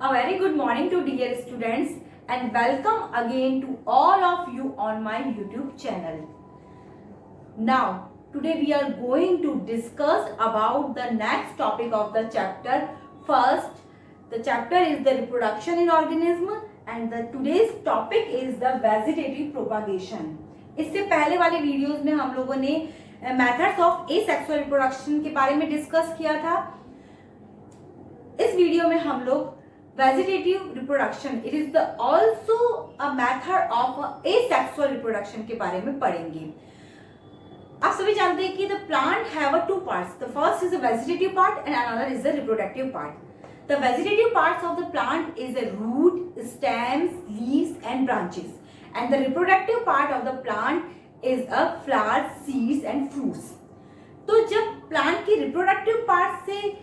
A very good morning to dear students and welcome again to all of you on my YouTube channel. Now, today we are going to discuss about the next topic of the chapter. First, the chapter is the reproduction in organism and the today's topic is the vegetative propagation. इससे पहले वाले videos में हम लोगों ने methods of asexual reproduction के बारे में डिस्कस किया था. इस वीडियो में हम लोग vegetative reproduction it is the also a method of asexual reproduction के बारे में पढ़ेंगे. आप सभी जानते हैं कि the plant have a two parts. The first is the vegetative part and another is the reproductive part. The vegetative parts of the plant is the root, stems, leaves and branches, and the reproductive part of the plant is a flowers, seeds and fruits. तो जब plant की reproductive part से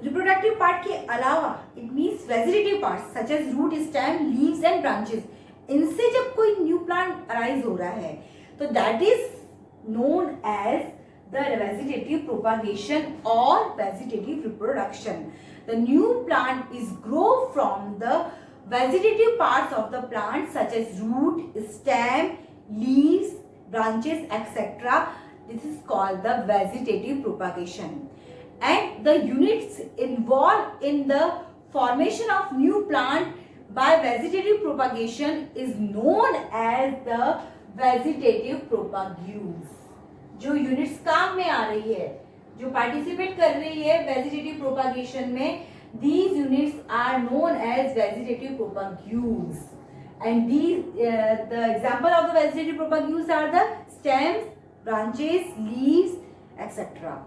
reproductive part के अलावा it means vegetative part such as root, stem, leaves and branches, इनसे जब कोई new plant arise हो रहा है तो that is known as the vegetative propagation और vegetative reproduction. The new plant is grow from the vegetative parts of the plant such as root, stem, leaves, branches etc. This is called the vegetative propagation. And the units involved in the formation of new plant by vegetative propagation is known as the vegetative propagules. जो units काम में आ रही है, जो participate कर रही है vegetative propagation में, these units are known as vegetative propagules. And the example of the vegetative propagules are the stems, branches, leaves etc.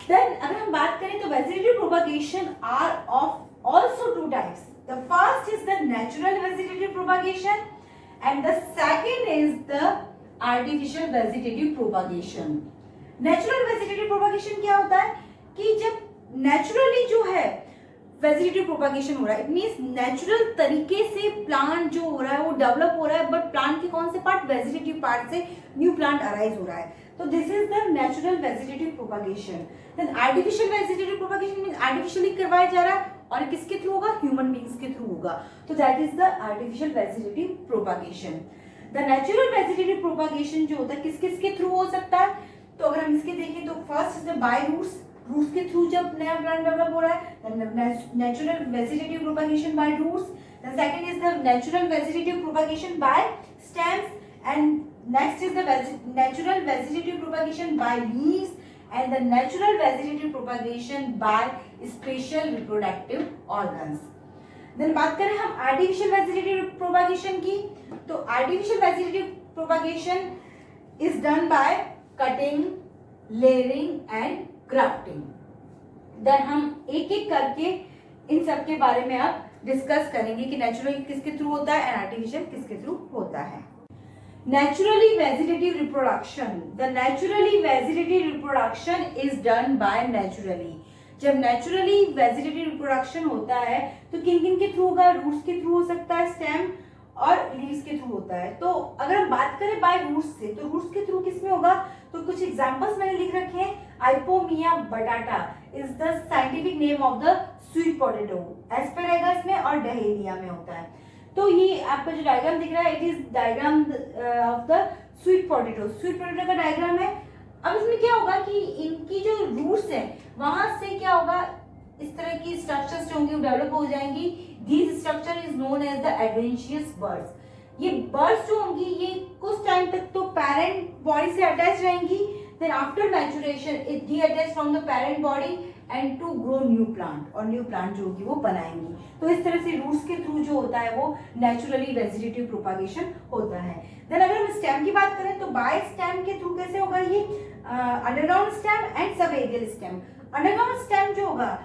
Then अगर हम बात करें तो vegetative propagation are of also two types. The first is the natural vegetative propagation and the second is the artificial vegetative propagation. Natural vegetative propagation क्या होता है कि जब naturally जो है वेजिटेटिव प्रोपागेशन हो रहा है, इट मीन्स नेचुरल तरीके से प्लांट जो हो रहा है वो डेवलप हो रहा है, बट प्लांट के कौन से पार्ट, वेजिटेटिव पार्ट से न्यू प्लांट अराइज हो रहा है. तो this is the natural vegetative propagation. Then artificial vegetative propagation means artificially करवाया जा रहा है और किसके थ्रू होगा, ह्यूमन बीइंग्स के थ्रू होगा. तो that is the artificial vegetative propagation. The natural vegetative propagation जो होता है किस किस के थ्रू हो सकता है, तो अगर हम इसके देखें तो first is the by roots. Roots के थ्रू जब नया प्लांट डेवलप हो रहा है, natural vegetative propagation by roots. Then second is the natural vegetative propagation by stems and next is the natural vegetative propagation by leaves and the natural vegetative propagation by special reproductive organs. Then बात करें हम artificial vegetative propagation की, तो artificial vegetative propagation is done by cutting, layering and grafting. Then हम एक एक करके इन सब के बारे में अब डिस्कस करेंगे कि नेचुरल किसके थ्रू होता है एंड आर्टिफिशियल किसके थ्रू होता है. Naturally vegetative reproduction. The naturally vegetative reproduction is done bye naturally. जब नेचुरली वेजिटेटिव रिप्रोडक्शन होता है तो किन किन के थ्रू होगा, रूट्स के थ्रू हो सकता है, स्टेम और लीव्स के थ्रू होता है. तो अगर हम बात करें बाय रूट्स से, तो रूट्स के थ्रू किसमें होगा, तो कुछ एग्जांपल्स मैंने लिख रखे हैं. आइपोमिया बटाटा is the scientific name of the sweet potato. Asparagus में और डहेलिया में होता है. तो ये आपका जो डायग्राम दिख रहा है it is diagram of the sweet potato. Sweet potato का डायग्राम है. अब इसमें क्या होगा कि इनकी जो रूट्स है वहां से क्या होगा, इस तरह की स्ट्रक्चर्स जो होंगी वो डेवलप हो जाएंगी. This structure is known as the adventitious buds. ये बर्ड्स जो होंगी ये कुछ टाइम तक तो पेरेंट बॉडी से अटैच रहेंगी. Then after maturation it detach from the parent body and to grow new plant, और न्यू प्लांट जो होगी वो बनाएंगी. तो इस तरह से रूट्स के थ्रू जो होता है वो नेचुरली वेजिटेटिव प्रोपागेशन होता है. देन अगर हम स्टेम की बात करें तो बाय स्टेम के थ्रू कैसे होगा, ये underground stem and subaerial stem. Underground stem जो होगा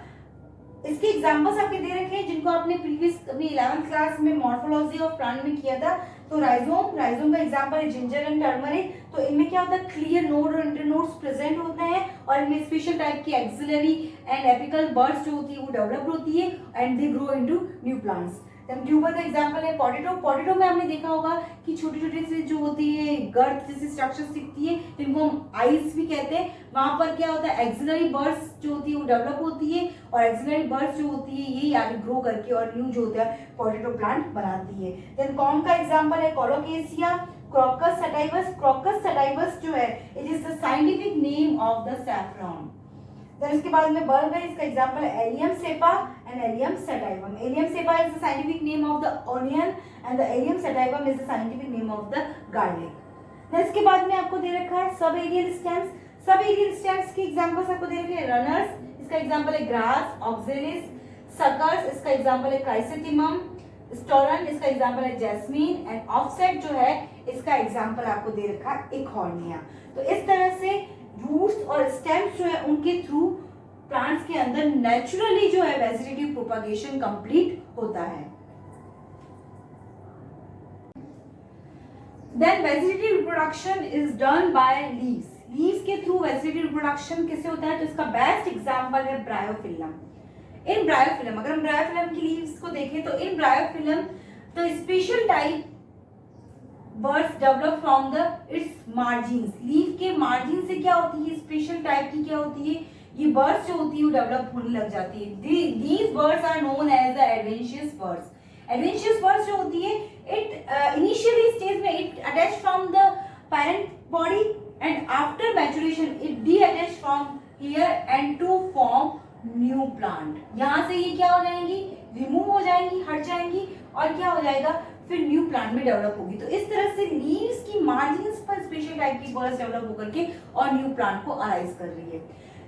इसके एग्जांपल्स आपके दे रखे हैं जिनको आपने प्रीवियस अपनी 11th क्लास में मॉर्फोलॉजी ऑफ प्लांट में किया था. तो राइजोम का एग्जांपल है जिंजर एंड टर्मरिक. तो इनमें क्या होता है, क्लियर नोड और इंटरनोड्स प्रेजेंट होते हैं और इनमें स्पेशल टाइप की एक्सिलरी एंड एपिकल बर्ड्स जो होती है वो डेवलप होती है and they grow into new plants. Then tuber का एग्जांपल है पोटैटो। पोटैटो में हमने देखा होगा कि छोटे छोटे से जो होती है गर्द जैसी स्ट्रक्चर्स दिखती है, जिनको हम आइज भी कहते हैं। वहां पर क्या होता है, एक्सिलरी बर्ड्स जो होती है वो डेवलप होती है, और एक्सिलरी बर्ड्स जो होती है ये आगे ग्रो करके और न्यू जो होता है पोटैटो प्लांट बनाती है। देन कॉर्न का एग्जाम्पल है colocasia, crocus sativus. Crocus sativus जो है it is the scientific name of the saffron. Then इसके बाद में बल्ब है, इसका एग्जांपल है allium cepa and allium sativum. Allium cepa is the scientific name of the onion and the allium sativum is the scientific name of the garlic. Then इसके बाद में आपको दे रखा है सब एरियल स्टेम्स। सब एरियल स्टेम्स के examples आपको दे रखे हैं रनर्स, इसका एग्जांपल है ग्रास, ऑक्जेलिस, सकर्स, इसका एग्जांपल है क्राइसेंथेमम, स्टोरन, इसका एग्जांपल है जैस्मीन, एंड ऑफसेट जो है इसका एग्जांपल आपको दे रखा है इकॉर्निया। तो इस तरह से रूट्स और स्टेम्स जो है उनके थ्रू प्लांट्स के अंदर नेचुरली जो है वेजिटेटिव प्रोपागेशन कंप्लीट होता है। Then vegetative reproduction is done by leaves. Leaves के थ्रू वेजिटेटिव रिप्रोडक्शन कैसे होता है, तो इसका बेस्ट एग्जांपल है ब्रायोफिलम। इन ब्रायोफिलम, अगर हम ब्रायोफिलम की लीव्स को देखें तो इन ब्रायोफिलम तो special type buds develop from the its margins. Leaf के मार्जिन से क्या होती है, स्पेशल टाइप की क्या होती है, ये बर्ड्स जो होती है वो डेवलप होने लग जाती है। These buds are known as the adventitious buds. Adventitious buds जो होती है इट इनिशियली स्टेज में it attach from the parent body and after maturation it detach from here and to form new plant. यहाँ से ये क्या हो जाएंगी, रिमूव हो जाएंगी, हट जाएंगी, और क्या हो जाएगा फिर न्यू प्लांट में डेवलप होगी। तो इस तरह से लीव्स की मार्जिन्स पर स्पेशल टाइप की बर्ड्स डेवलप होकर के और न्यू प्लांट को अराइज कर रही है।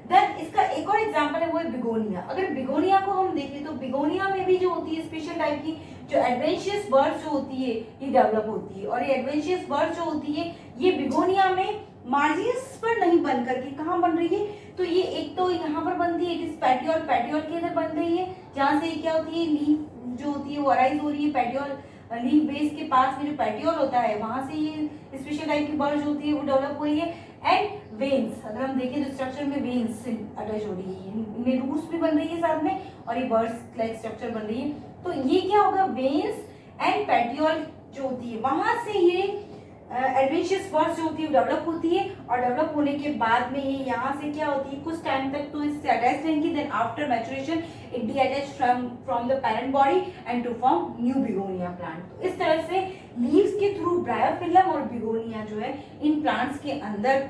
देन इसका एक और एग्जांपल है वो है बिगोनिया। अगर बिगोनिया को हम देखें तो बिगोनिया में भी जो होती है स्पेशल टाइप की जो एडवेंशियस बर्ड्स जो होती है ये डेवलप होती है, और ये एडवेंशियस बर्ड्स जो होती है ये बिगोनिया में मार्जिन्स पर नहीं बन करके कहाँ बन रही है, तो ये एक तो यहाँ पर बनती है, इट इज पेटियोल, पेटियोल के अंदर बन रही है, जहाँ से क्या होती है लीफ जो होती है वो अराइज हो रही है पेटियोल, लीफ बेस के पास में जो पेटियोल होता है वहां से ये स्पेशल टाइप की बर्ड्स होती है वो डेवलप हुई है। एंड वेन्स, अगर हम देखें तो स्ट्रक्चर में वेन्स अटैच हो रही है, इनमें रूट्स भी बन रही है साथ में, और ये बर्ड्स लाइक स्ट्रक्चर बन रही है। तो ये क्या होगा, वेन्स एंड पेटियोल जो होती है वहां से ये एडवेंशियस बर्ड्स जो होती है डेवलप होती है, और डेवलप होने के बाद में ये यहाँ से क्या होती है कुछ टाइम तक तो इससे अटैच रहेंगी, then after maturation it detach from the parent body and to form new begonia plant. तो इस तरह से लीव्स के थ्रू ब्रायोफिलम और बिगोनिया जो है इन प्लांट्स के अंदर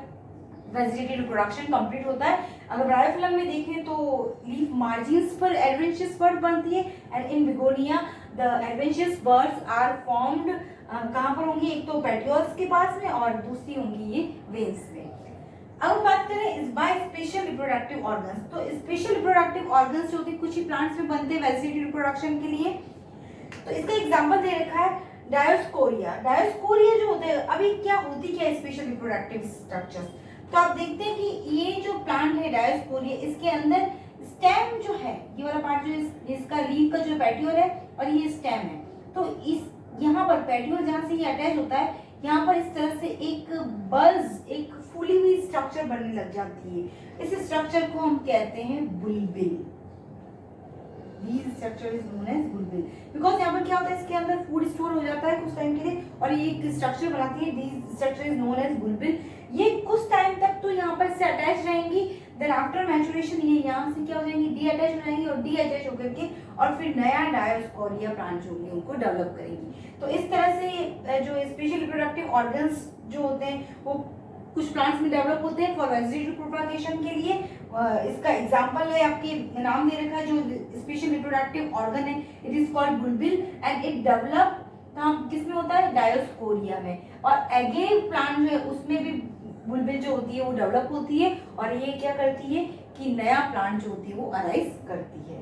वेजिटेटिव रिप्रोडक्शन कंप्लीट होता है। अगर ब्रायोफिलम में देखें तो लीफ मार्जिन्स पर एडवेंशियस बर्ड बनती है, and in begonia the adventitious buds are formed कहाँ पर होंगी, एक तो पेटियोल्स के पास में और दूसरी होंगी ये वेन्स में। अब बात करें इस बाय स्पेशल रिप्रोडक्टिव ऑर्गन्स, तो स्पेशल रिप्रोडक्टिव ऑर्गन्स जो होती है कुछ ही प्लांट्स में बनते हैं वेजिटेटिव रिप्रोडक्शन के लिए। तो इसका एग्जांपल दे रखा है डायोस्कोरिया। डायोस्कोरिया जो होते हैं, अभी क्या होती क्या स्पेशल रिप्रोडक्टिव स्ट्रक्चर्स, तो आप देखते हैं कि ये जो प्लांट है डायोस्कोरिया, इसके अंदर स्टेम जो है ये वाला पार्ट जो इसका लीफ का जो पेटियोल है और ये स्टेम है, तो इस यहाँ पर पेटियोल जहाँ से ये अटैच होता है यहाँ पर इस तरह से एक बल्ज, एक फूली हुई स्ट्रक्चर बनने लग जाती है। इस स्ट्रक्चर को हम कहते हैं बुलबिल। This structure is known as bulbil because यहाँ पर क्या होता है इसके अंदर फूड स्टोर हो जाता है कुछ टाइम के लिए और ये एक स्ट्रक्चर बनाती है। This structure is known as bulbil। ये कुछ टाइम तक तो यहाँ पर से अटैच रहेंगी, देन आफ्टर मैच्योरेशन ये यहाँ से क्या हो जाएंगी, डी अटैच हो जाएंगी और डी अटैच होकर के और फिर नया डायोस्कोरिया प्लांट जो होंगे उनको डेवलप करेंगी। तो इस तरह से जो स्पेशल रिप्रोडक्टिव ऑर्गन्स जो होते हैं वो कुछ प्लांट्स में डेवलप होते हैं फॉर वेजिटेटिव प्रोपागेशन के लिए। इसका एग्जांपल है आपके नाम दे रखा है जो स्पेशल रिप्रोडक्टिव ऑर्गन है, it is called बुलबिल and it develop किसमें होता है, डायोस्कोरिया में। और अगेन प्लांट जो है उसमें भी बुलबिल जो होती है वो डेवलप होती है और ये क्या करती है कि नया प्लांट जो होती है वो अराइज करती है।